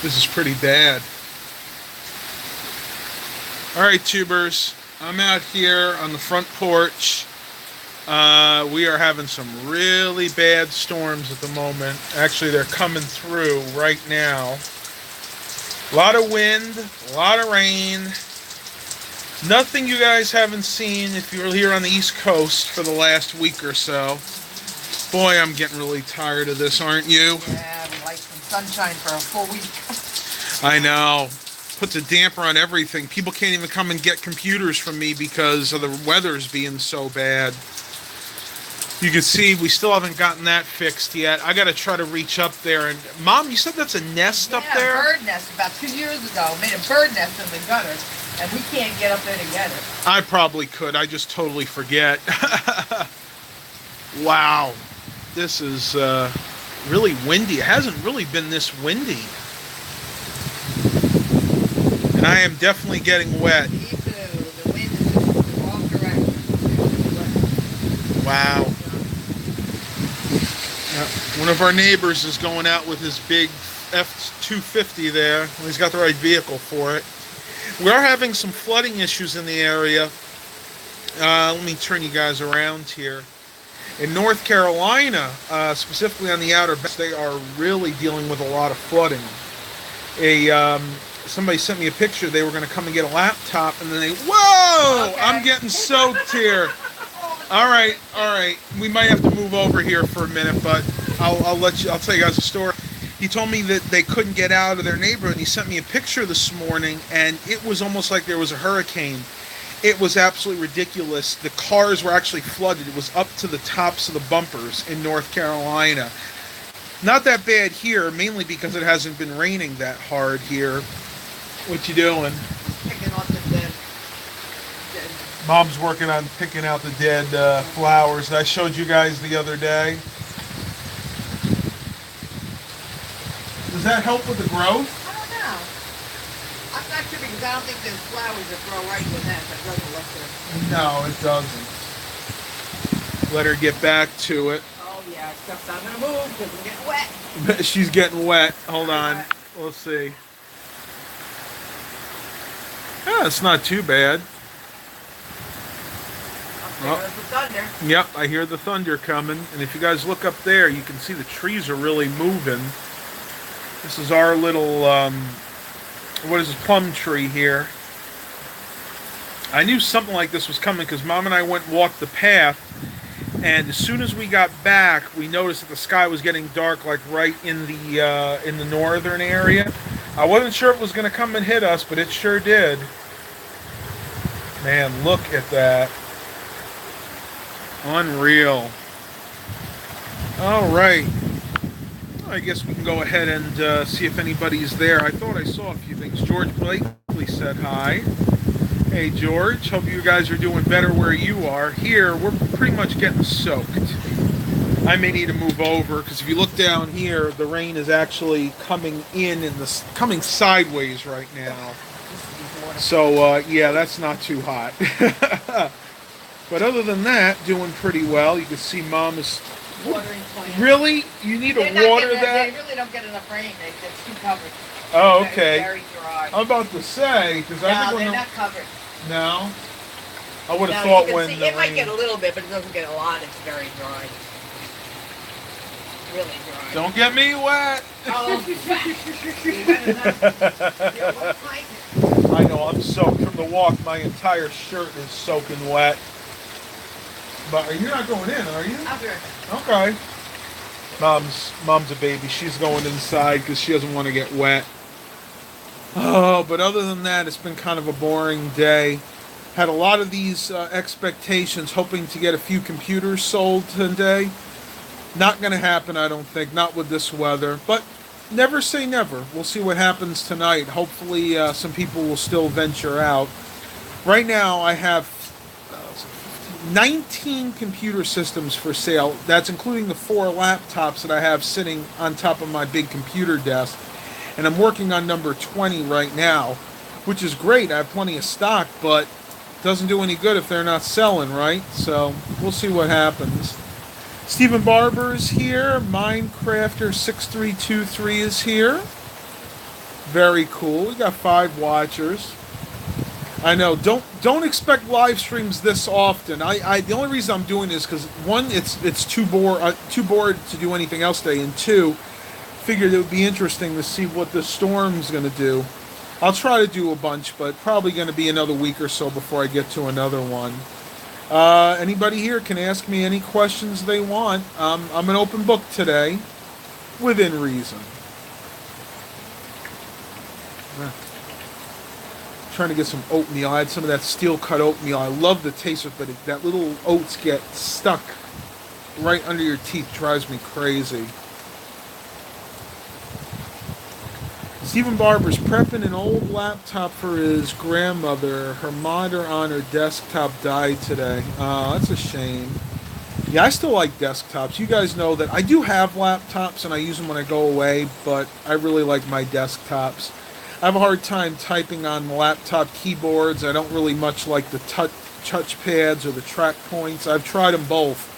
This is pretty bad. All right, tubers. I'm out here on the front porch. We are having some really bad storms at the moment. Actually, they're coming through right now. A lot of wind, a lot of rain. Nothing you guys haven't seen if you're here on the East Coast for the last week or so. Boy, I'm getting really tired of this, aren't you? Yeah, we like some sunshine for a full week. I know. Puts a damper on everything. People can't even come and get computers from me because of the weather's being so bad. You can see we still haven't gotten that fixed yet. I got to try to reach up there. And Mom, you said that's a nest up there? Yeah, a bird nest. About 2 years ago, made a bird nest in the gutter, and we can't get up there to get it. I probably could. I just totally forget. Wow. This is really windy. It hasn't really been this windy. And I am definitely getting wet. Me too. The wind is in the wrong direction. Wow. One of our neighbors is going out with his big F-250 there. He's got the right vehicle for it. We are having some flooding issues in the area. Let me turn you guys around here. In North Carolina, specifically on the Outer Banks, they are really dealing with a lot of flooding. Somebody sent me a picture. They were going to come and get a laptop, and then whoa! Okay. I'm getting soaked here. All right. We might have to move over here for a minute, but I'll tell you guys a story. He told me that they couldn't get out of their neighborhood, and he sent me a picture this morning, and it was almost like there was a hurricane. It was absolutely ridiculous. The cars were actually flooded. It was up to the tops of the bumpers in North Carolina. Not that bad here, mainly because it hasn't been raining that hard here. What you doing? Picking off the dead. Mom's working on picking out the dead flowers that I showed you guys the other day. Does that help with the growth? I don't know. I'm not sure because I don't think there's flowers that grow right with that. That doesn't look good. No, it doesn't. Let her get back to it. Oh yeah, except I'm gonna move because I'm getting wet. She's getting wet. Hold on. Let's see. Yeah, it's not too bad. There's the thunder. Yep, I hear the thunder coming. And if you guys look up there, you can see the trees are really moving. This is our little, what is this, plum tree here. I knew something like this was coming because Mom and I went and walked the path. And as soon as we got back, we noticed that the sky was getting dark, like right in the northern area. I wasn't sure it was going to come and hit us, but it sure did. Man, look at that. Unreal. All right. I guess we can go ahead and see if anybody's there. I thought I saw a few things. George Blakely said hi. Hey, George. Hope you guys are doing better where you are. Here, we're pretty much getting soaked. I may need to move over because if you look down here, the rain is actually coming coming sideways right now. So, yeah, that's not too hot. But other than that, doing pretty well. You can see Mom is... Watering plants. Really? You need to water that? They really don't get enough rain. It's too covered. Oh, okay. Very dry. I'm about to say, because I think they're not covered. No? I would have No, thought you can when see, the it might rain... get a little bit, but it doesn't get a lot. It's very dry. Really dry. Don't get me wet! Oh, yeah, what kind? I know, I'm soaked from the walk. My entire shirt is soaking wet. But you're not going in, are you? I'm good. Okay. Mom's a baby. She's going inside because she doesn't want to get wet. Oh, but other than that, it's been kind of a boring day. Had a lot of these expectations, hoping to get a few computers sold today. Not going to happen, I don't think. Not with this weather. But never say never. We'll see what happens tonight. Hopefully some people will still venture out. Right now, I have 19 computer systems for sale. That's including the 4 laptops that I have sitting on top of my big computer desk. And I'm working on number 20 right now, which is great. I have plenty of stock, but it doesn't do any good if they're not selling, right? So we'll see what happens. Stephen Barber is here. Minecrafter 6323 is here. Very cool. We got 5 watchers. I know. Don't expect live streams this often. I the only reason I'm doing this because one, it's too bored to do anything else today, and two, figured it would be interesting to see what the storm's going to do. I'll try to do a bunch, but probably going to be another week or so before I get to another one. Anybody here can ask me any questions they want. I'm an open book today, within reason. Trying to get some oatmeal. I had some of that steel cut oatmeal. I love the taste of it, but that little oats get stuck right under your teeth. Drives me crazy. Stephen Barber's prepping an old laptop for his grandmother. Her monitor on her desktop died today. Oh, that's a shame. Yeah, I still like desktops. You guys know that I do have laptops and I use them when I go away, but I really like my desktops. I have a hard time typing on laptop keyboards. I don't really much like the touch pads or the track points. I've tried them both.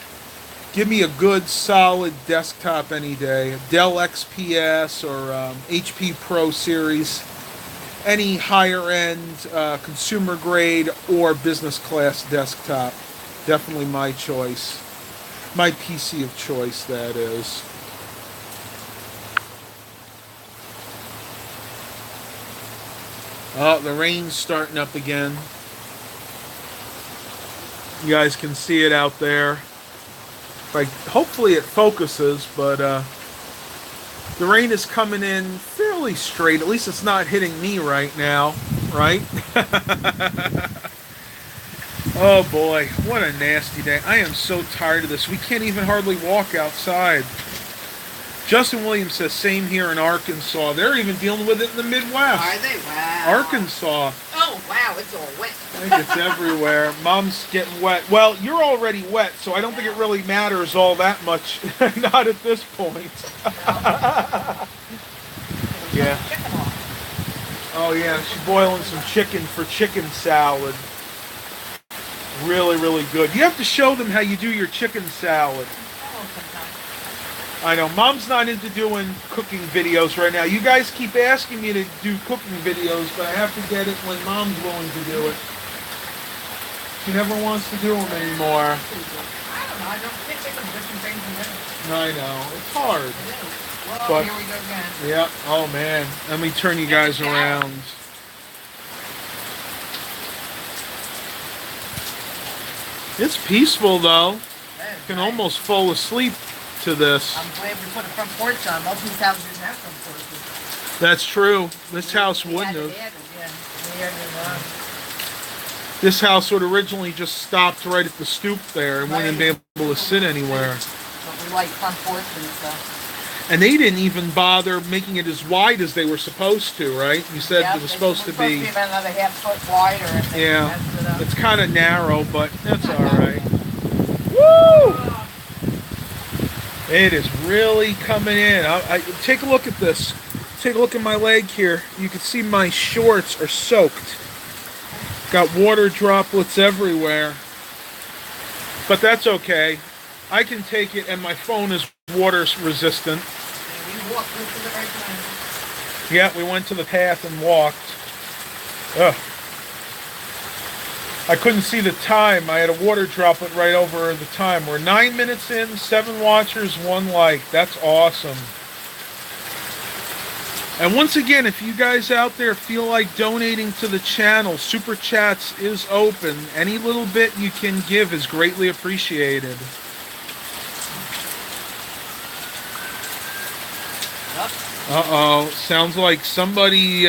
Give me a good, solid desktop any day. Dell XPS or HP Pro Series. Any higher-end consumer grade or business class desktop. Definitely my choice. My PC of choice, that is. Oh, the rain's starting up again. You guys can see it out there. Like, hopefully it focuses, but the rain is coming in fairly straight. At least it's not hitting me right now, right? Oh boy, what a nasty day. I am so tired of this. We can't even hardly walk outside. Justin Williams says, same here in Arkansas. They're even dealing with it in the Midwest. Are they? Wow. Arkansas. Oh, wow, it's all wet. I think it's everywhere. Mom's getting wet. Well, you're already wet, so I don't think it really matters all that much. Not at this point. Yeah. Oh, yeah, she's boiling some chicken for chicken salad. Really, really good. You have to show them how you do your chicken salad. I know, Mom's not into doing cooking videos right now. You guys keep asking me to do cooking videos, but I have to get it when Mom's willing to do it. She never wants to do them anymore. I don't know, I don't think there's different things in there. I know, it's hard. It is. Well, But, here we go again. yeah, oh man. Let me turn you guys around. It's peaceful though. You can almost fall asleep to this. I'm glad we put a front porch on. Most of these houses didn't have front porches. That's true. This house wouldn't have. This house would originally just stopped right at the stoop there and wouldn't be able to sit anywhere. But we like front porches, so. And they didn't even bother making it as wide as they were supposed to, right? You said it was supposed to be. About another half-foot wider. And yeah, it's kind of narrow, but that's all right. Woo! It is really coming in. Take a look at this. Take a look at my leg here. You can see my shorts are soaked. Got water droplets everywhere. But that's okay. I can take it, and my phone is water resistant. Yeah, we went to the path and walked. Ugh. I couldn't see the time. I had a water droplet right over the time. We're 9 minutes in, 7 watchers, 1 like. That's awesome. And once again, if you guys out there feel like donating to the channel, Super Chats is open. Any little bit you can give is greatly appreciated. Uh-oh. Sounds like somebody...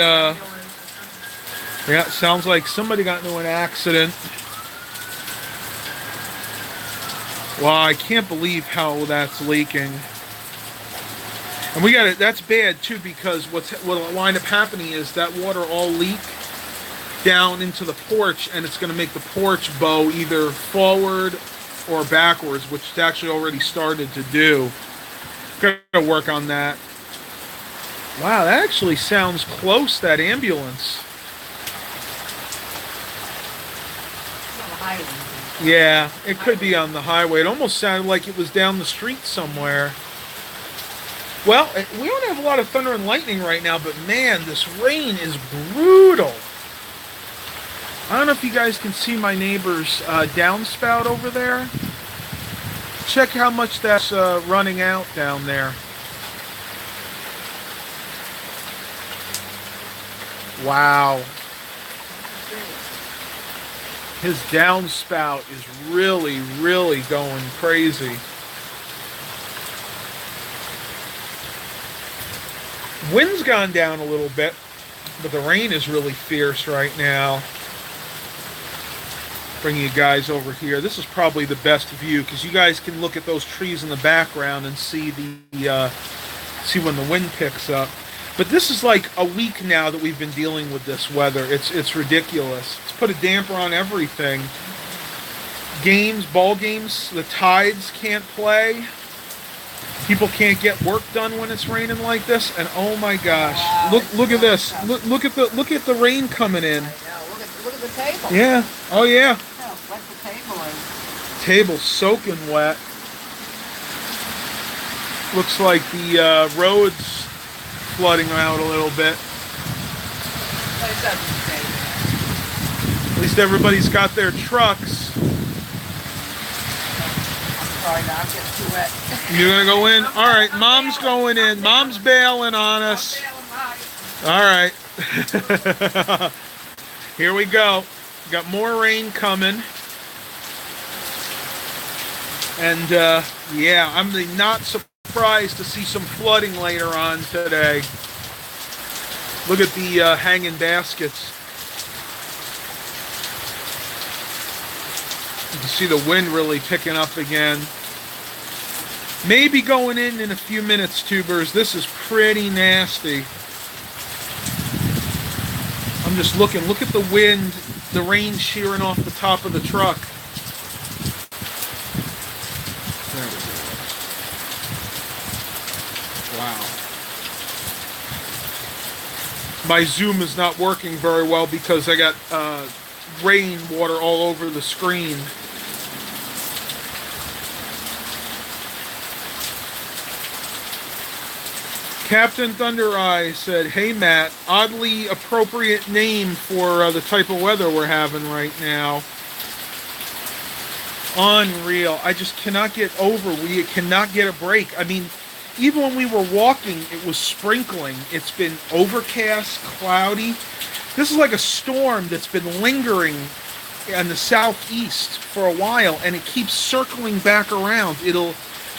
Yeah, sounds like somebody got into an accident. Wow, I can't believe how that's leaking. And we got it. That's bad too, because what'll wind up happening is that water all leak down into the porch, and it's going to make the porch bow either forward or backwards, which it's actually already started to do. Got to work on that. Wow, that actually sounds close. That ambulance. Yeah, it could be on the highway. It almost sounded like it was down the street somewhere. Well, we don't have a lot of thunder and lightning right now, but man, this rain is brutal. I don't know if you guys can see my neighbor's downspout over there. Check how much that's running out down there. Wow. His downspout is really, really going crazy. Wind's gone down a little bit, but the rain is really fierce right now. Bring you guys over here. This is probably the best view because you guys can look at those trees in the background and see see when the wind picks up. But this is like a week now that we've been dealing with this weather. It's ridiculous. It's put a damper on everything. Ball games, the tides can't play. People can't get work done when it's raining like this. And oh my gosh, wow, look at this. Look at the rain coming in. I know. Look at the table. Yeah. Oh yeah. How wet the table is. Table soaking wet. Looks like the roads flooding out a little bit. But it doesn't stay. At least everybody's got their trucks. I'm sorry, now I'm getting too wet. You're gonna go in? All right, Mom's going in. Mom's bailing on us. All right. Here we go. Got more rain coming. And yeah, I'm not surprised to see some flooding later on today. Look at the hanging baskets. You can see the wind really picking up again. Maybe going in a few minutes, tubers. This is pretty nasty. I'm just looking. Look at the wind, the rain shearing off the top of the truck. There we go. Wow. My Zoom is not working very well because I got rain water all over the screen. Captain Thunder Eye said, "Hey Matt, oddly appropriate name for the type of weather we're having right now. Unreal. I just cannot get over. We cannot get a break. I mean, even when we were walking, it was sprinkling. It's been overcast, cloudy. This is like a storm that's been lingering in the southeast for a while, and it keeps circling back around. It'll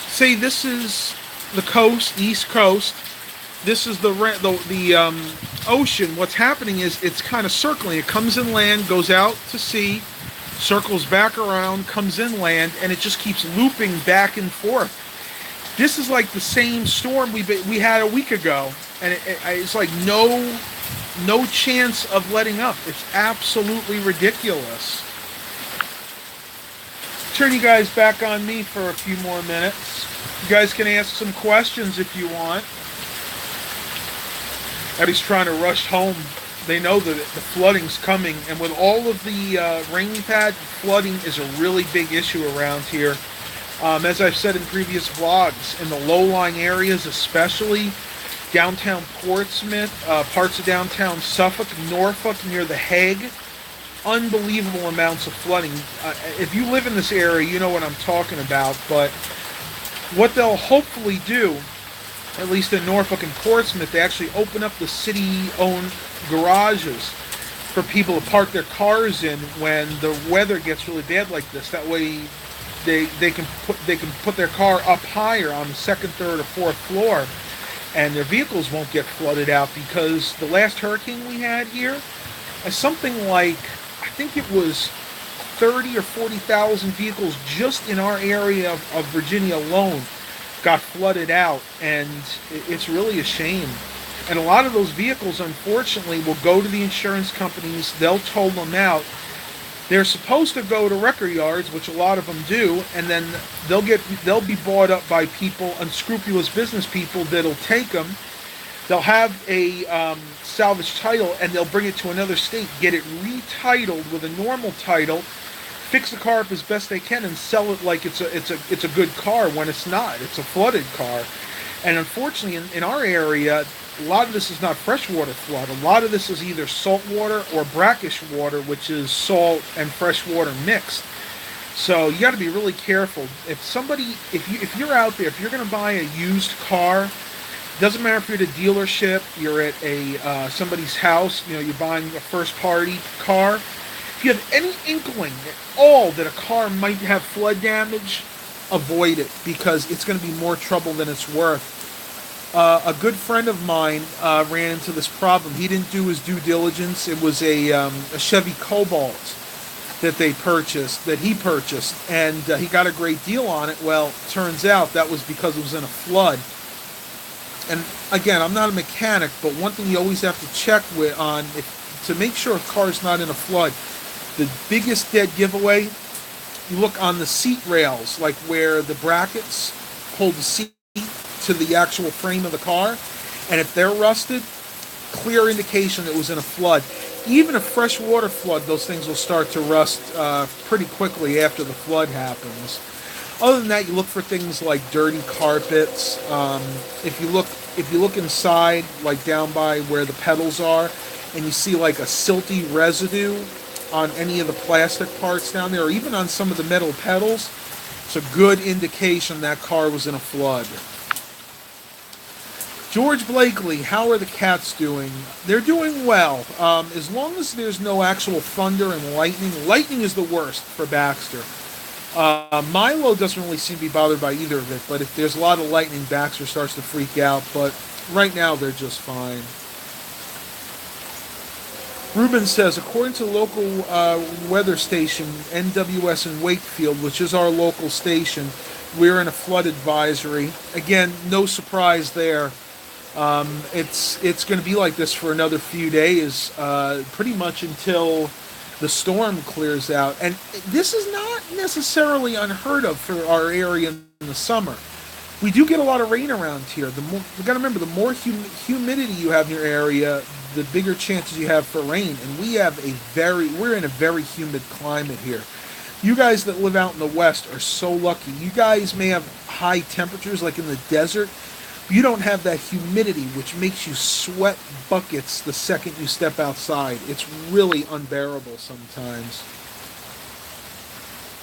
say this is the coast, east coast. This is the ocean. What's happening is it's kind of circling. It comes inland, goes out to sea, circles back around, comes inland, and it just keeps looping back and forth. This is like the same storm we had a week ago, and it's like no chance of letting up. It's absolutely ridiculous. Turn you guys back on me for a few more minutes. You guys can ask some questions if you want. Everybody's trying to rush home. They know that the flooding's coming, and with all of the rain we've had, flooding is a really big issue around here. As I've said in previous vlogs, in the low-lying areas, especially downtown Portsmouth, parts of downtown Suffolk, Norfolk, near The Hague, unbelievable amounts of flooding. If you live in this area, you know what I'm talking about, but what they'll hopefully do, at least in Norfolk and Portsmouth, they actually open up the city-owned garages for people to park their cars in when the weather gets really bad like this. That way they can put their car up higher on the second, third, or fourth floor, and their vehicles won't get flooded out, because the last hurricane we had here, something like, I think it was 30 or 40,000 vehicles just in our area of Virginia alone got flooded out, and it's really a shame. And a lot of those vehicles, unfortunately, will go to the insurance companies. They'll tow them out. They're supposed to go to record yards, which a lot of them do, and then they'll be bought up by people, unscrupulous business people that'll take them. They'll have a salvage title, and they'll bring it to another state, get it retitled with a normal title, fix the car up as best they can, and sell it like it's a good car when it's not. It's a flooded car. And unfortunately, in our area, a lot of this is not freshwater flood. A lot of this is either saltwater or brackish water, which is salt and fresh water mixed. So you got to be really careful. If you're out there, if you're going to buy a used car, doesn't matter if you're at a dealership, you're at a somebody's house, you're buying a first party car. If you have any inkling at all that a car might have flood damage, avoid it because it's going to be more trouble than it's worth. A good friend of mine ran into this problem. He didn't do his due diligence. It was a Chevy Cobalt that he purchased, and he got a great deal on it. Well, turns out that was because it was in a flood. And again, I'm not a mechanic, but one thing you always have to check to make sure a car's not in a flood. The biggest dead giveaway, you look on the seat rails, like where the brackets hold the seat to the actual frame of the car, and if they're rusted, clear indication it was in a flood. Even a freshwater flood, those things will start to rust pretty quickly after the flood happens. Other than that, you look for things like dirty carpets. If you look inside, like down by where the pedals are, and you see like a silty residue on any of the plastic parts down there, or even on some of the metal pedals, it's a good indication that car was in a flood. George Blakely, how are the cats doing? They're doing well. As long as there's no actual thunder and lightning. Lightning is the worst for Baxter. Milo doesn't really seem to be bothered by either of it, but if there's a lot of lightning, Baxter starts to freak out. But right now, they're just fine. Ruben says, according to the local weather station, NWS in Wakefield, which is our local station, we're in a flood advisory. Again, no surprise there. It's going to be like this for another few days, pretty much until the storm clears out. And this is not necessarily unheard of for our area in the summer. We do get a lot of rain around here. You got to remember, the more humidity you have in your area, the bigger chances you have for rain. And we're in a very humid climate here. You guys that live out in the west are so lucky. You guys may have high temperatures like in the desert. You don't have that humidity, which makes you sweat buckets the second you step outside. It's really unbearable sometimes.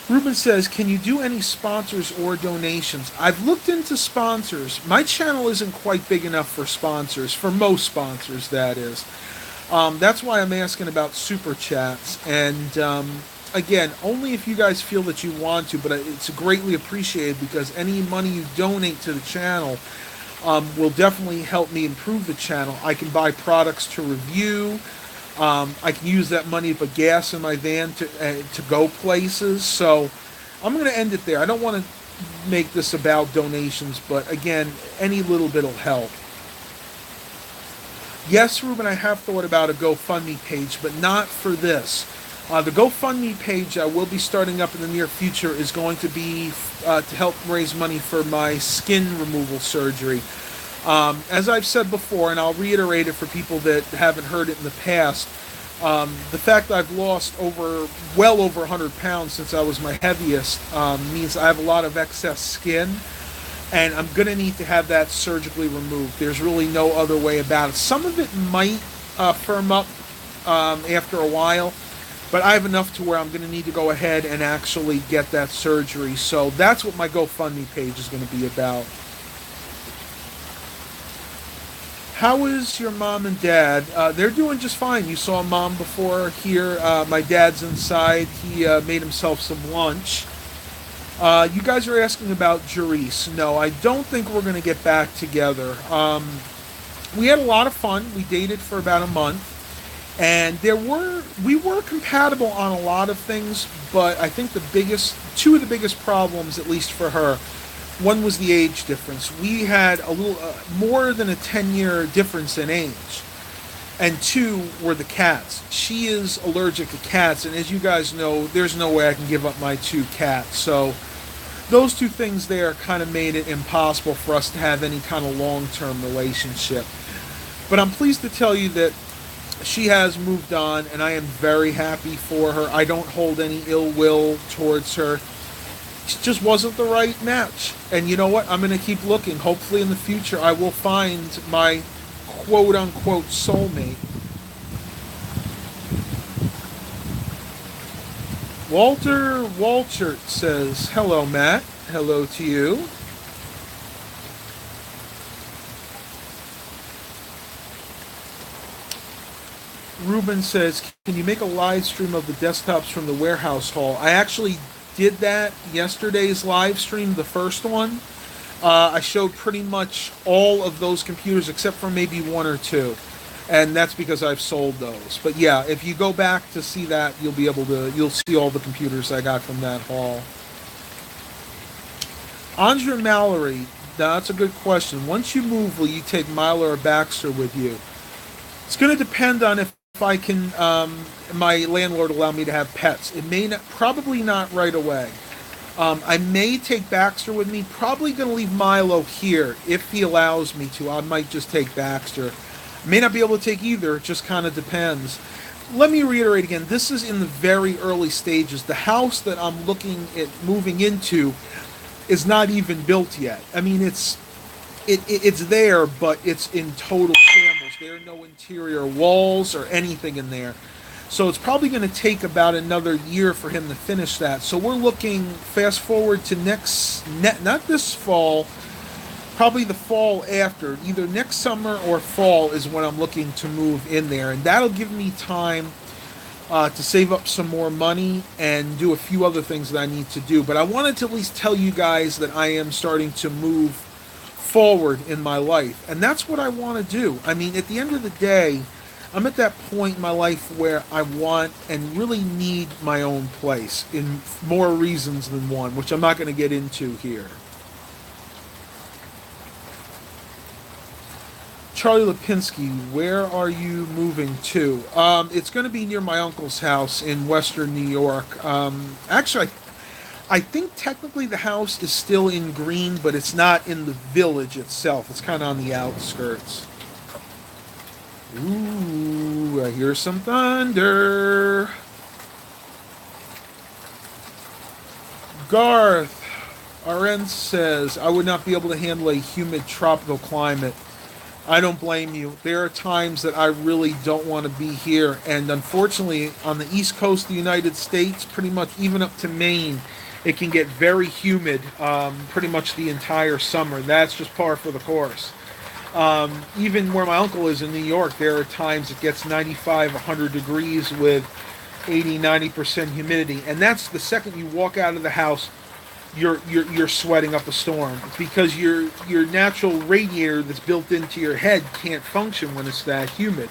Ruben says, can you do any sponsors or donations? I've looked into sponsors. My channel isn't quite big enough for sponsors, for most sponsors, that is. That's why I'm asking about super chats. And again, only if you guys feel that you want to, but it's greatly appreciated because any money you donate to the channel will definitely help me improve the channel. I can buy products to review. I can use that money to put gas in my van to go places. So I'm going to end it there. I don't want to make this about donations, but again, any little bit will help. Yes, Ruben, I have thought about a GoFundMe page, but not for this. The GoFundMe page I will be starting up in the near future is going to be to help raise money for my skin removal surgery. As I've said before, and I'll reiterate it for people that haven't heard it in the past, the fact that I've lost well over 100 pounds since I was my heaviest means I have a lot of excess skin, and I'm going to need to have that surgically removed. There's really no other way about it. Some of it might firm up after a while, but I have enough to where I'm going to need to go ahead and actually get that surgery. So that's what my GoFundMe page is going to be about. How is your mom and dad? They're doing just fine. You saw mom before here. My dad's inside. He made himself some lunch. You guys are asking about Jerice. No, I don't think we're going to get back together. We had a lot of fun. We dated for about a month. And we were compatible on a lot of things, but I think two of the biggest problems, at least for her, one was the age difference. We had a little more than a 10-year difference in age. And two were the cats. She is allergic to cats, and as you guys know, there's no way I can give up my 2 cats. So those 2 things there kind of made it impossible for us to have any kind of long-term relationship. But I'm pleased to tell you that she has moved on, and I am very happy for her. I don't hold any ill will towards her. It just wasn't the right match. And you know what? I'm going to keep looking. Hopefully in the future I will find my quote-unquote soulmate. Walter Walchert says, hello, Matt. Hello to you. Ruben says, can you make a live stream of the desktops from the warehouse hall? I actually did that yesterday's live stream, the first one. I showed pretty much all of those computers except for maybe one or two. And that's because I've sold those. But yeah, if you go back to see that, you'll see all the computers I got from that hall. Andrea Mallory, that's a good question. Once you move, will you take Milo or Baxter with you? It's going to depend on if I can, my landlord allow me to have pets. It may not, probably not right away. I may take Baxter with me. Probably going to leave Milo here if he allows me to. I might just take Baxter. May not be able to take either. It just kind of depends. Let me reiterate again. This is in the very early stages. The house that I'm looking at moving into is not even built yet. I mean, it's there, but it's in total shambles. There are no interior walls or anything in there. So it's probably going to take about another year for him to finish that. So we're looking fast forward to not this fall, probably the fall after. Either next summer or fall is when I'm looking to move in there. And that'll give me time to save up some more money and do a few other things that I need to do. But I wanted to at least tell you guys that I am starting to move forward in my life. And that's what I want to do. I mean, at the end of the day, I'm at that point in my life where I want and really need my own place in more reasons than one, which I'm not going to get into here. Charlie Lipinski, where are you moving to? It's going to be near my uncle's house in western New York. Actually, I think technically the house is still in Green, but it's not in the village itself. It's kind of on the outskirts. Ooh, I hear some thunder. Garth Arentz says, I would not be able to handle a humid tropical climate. I don't blame you. There are times that I really don't want to be here. And unfortunately, on the east coast of the United States, pretty much even up to Maine, it can get very humid pretty much the entire summer. That's just par for the course. Even where my uncle is in New York, there are times it gets 95, 100 degrees with 80, 90% humidity. And that's the second you walk out of the house, you're sweating up a storm. It's because your natural radiator that's built into your head can't function when it's that humid.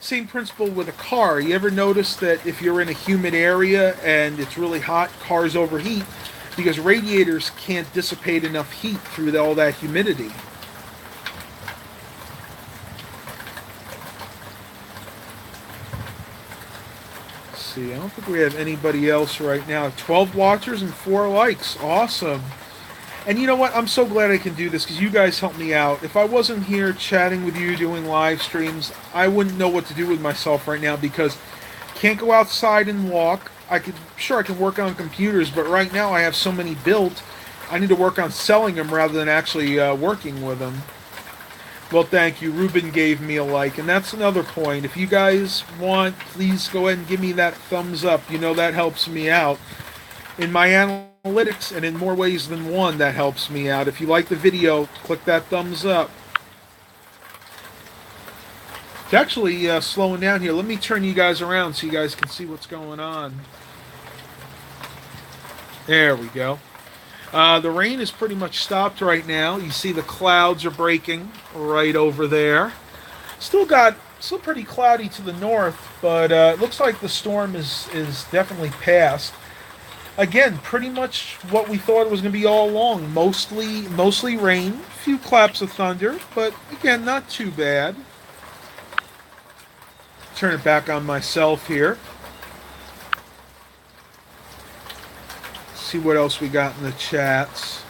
Same principle with a car. You ever notice that if you're in a humid area and it's really hot, cars overheat because radiators can't dissipate enough heat through all that humidity. See, I don't think we have anybody else right now. 12 watchers and 4 likes. Awesome. And you know what? I'm so glad I can do this because you guys help me out. If I wasn't here chatting with you, doing live streams, I wouldn't know what to do with myself right now because can't go outside and walk. I can work on computers, but right now I have so many built, I need to work on selling them rather than actually working with them. Well, thank you. Ruben gave me a like, and that's another point. If you guys want, please go ahead and give me that thumbs up. You know that helps me out. In my analytics, and in more ways than one, that helps me out. If you like the video, click that thumbs up. It's actually slowing down here. Let me turn you guys around so you guys can see what's going on. There we go. The rain is pretty much stopped right now. You see the clouds are breaking right over there. Still pretty cloudy to the north, but it looks like the storm is definitely past. Again, pretty much what we thought it was going to be all along. Mostly rain, a few claps of thunder, but again, not too bad. Turn it back on myself here. See what else we got in the chats.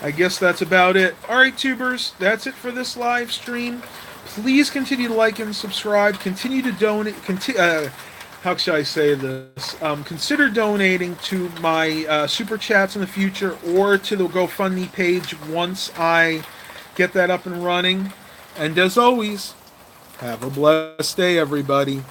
I guess that's about it. Alright, tubers, that's it for this live stream. Please continue to like and subscribe. Continue to donate. how should I say this? Consider donating to my super chats in the future or to the GoFundMe page once I get that up and running. And as always, have a blessed day, everybody.